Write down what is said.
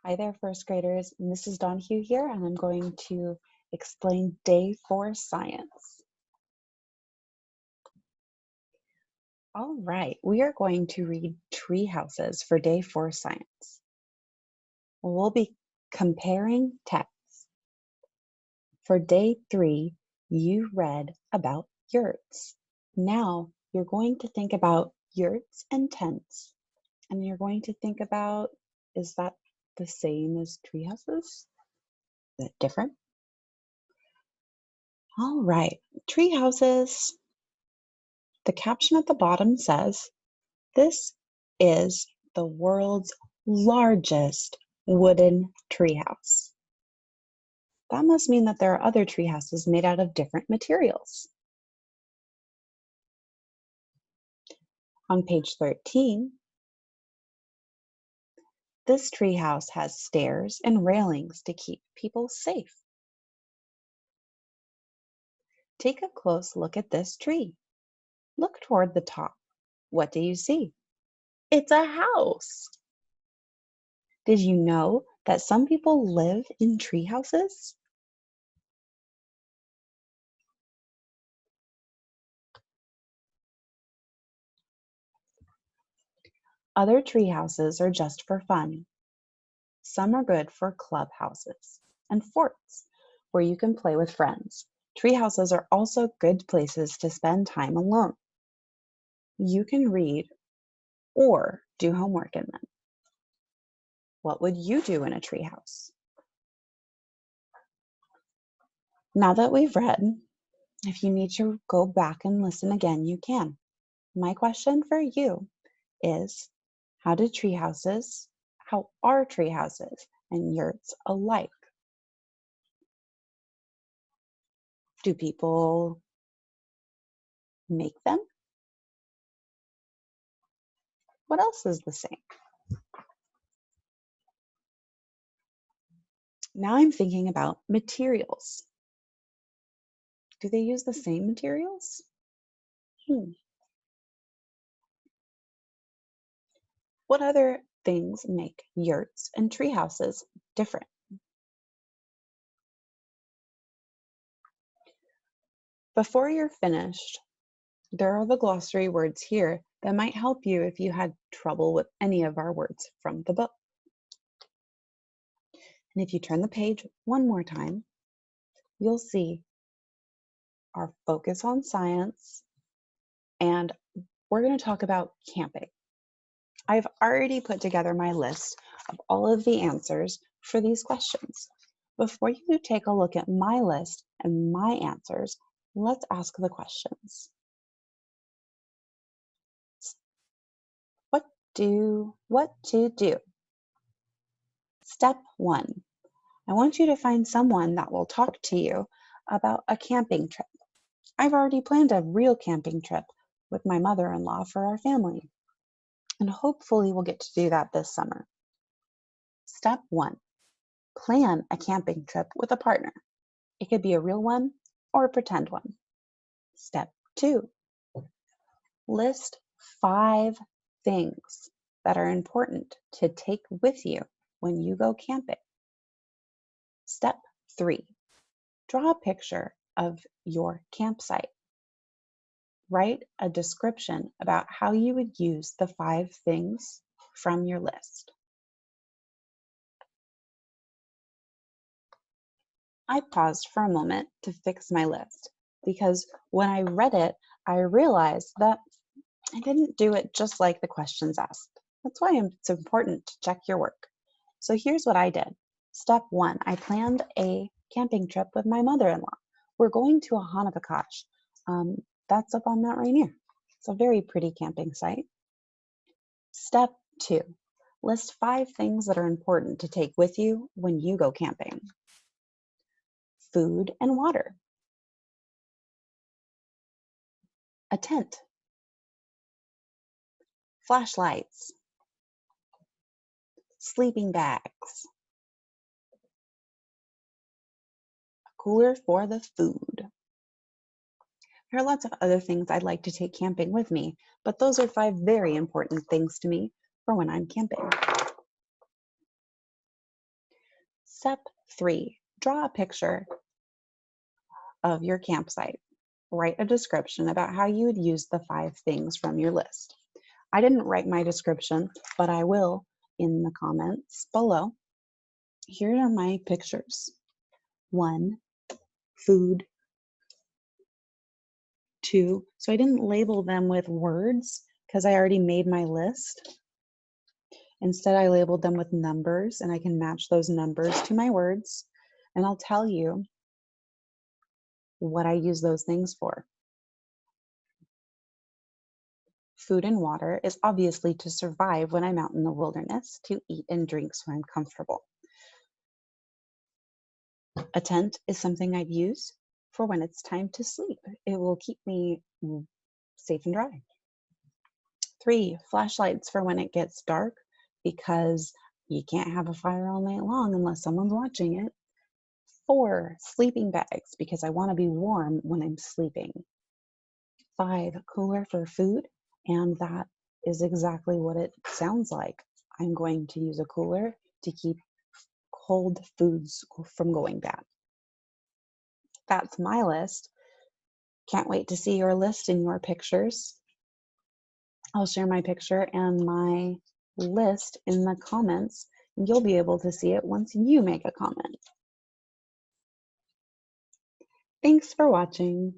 Hi there, first graders. Mrs. Donahue here, and I'm going to explain Day 4 Science. All right, we are going to read tree houses for Day 4 Science. We'll be comparing texts. For Day 3, you read about yurts. Now you're going to think about yurts and tents, and you're going to think about, is that the same as tree houses? Is it different? All right, tree houses. The caption at the bottom says, "This is the world's largest wooden treehouse." That must mean that there are other tree houses made out of different materials. On page 13, this treehouse has stairs and railings to keep people safe. Take a close look at this tree. Look toward the top. What do you see? It's a house. Did you know that some people live in tree houses? Other tree houses are just for fun. Some are good for clubhouses and forts, where you can play with friends. Tree houses are also good places to spend time alone. You can read or do homework in them. What would you do in a tree house? Now that we've read, if you need to go back and listen again, you can. My question for you is, how are tree houses and yurts alike? Do people make them? What else is the same? Now I'm thinking about materials. Do they use the same materials? What other things make yurts and tree houses different? Before you're finished, there are the glossary words here that might help you if you had trouble with any of our words from the book. And if you turn the page one more time, you'll see our focus on science, and we're going to talk about camping. I've already put together my list of all of the answers for these questions. Before you take a look at my list and my answers, let's ask the questions. What to do? Step 1. I want you to find someone that will talk to you about a camping trip. I've already planned a real camping trip with my mother-in-law for our family, and hopefully we'll get to do that this summer. Step 1. Plan a camping trip with a partner. It could be a real one or a pretend one. Step 2. List 5 things that are important to take with you when you go camping. Step 3. Draw a picture of your campsite. Write a description about how you would use the 5 things from your list. I paused for a moment to fix my list because when I read it, I realized that I didn't do it just like the questions asked. That's why it's important to check your work. So here's what I did. Step 1, I planned a camping trip with my mother-in-law. We're going to a Hanavakash. That's up on Mount Rainier. It's a very pretty camping site. Step 2, list 5 things that are important to take with you when you go camping. Food and water. A tent. Flashlights. Sleeping bags. A cooler for the food. There are lots of other things I'd like to take camping with me, but those are 5 very important things to me for when I'm camping. Step 3, draw a picture of your campsite. Write a description about how you would use the 5 things from your list. I didn't write my description, but I will in the comments below. Here are my pictures. 1, food. 2, so I didn't label them with words because I already made my list. Instead, I labeled them with numbers, and I can match those numbers to my words, and I'll tell you what I use those things for. Food and water is obviously to survive when I'm out in the wilderness, to eat and drink so I'm comfortable. A tent is something I'd use for when it's time to sleep. It will keep me safe and dry. 3, flashlights for when it gets dark, because you can't have a fire all night long unless someone's watching it. 4, sleeping bags, because I want to be warm when I'm sleeping. 5, cooler for food, and that is exactly what it sounds like. I'm going to use a cooler to keep cold foods from going bad. That's my list. Can't wait to see your list and your pictures. I'll share my picture and my list in the comments, and you'll be able to see it once you make a comment. Thanks for watching.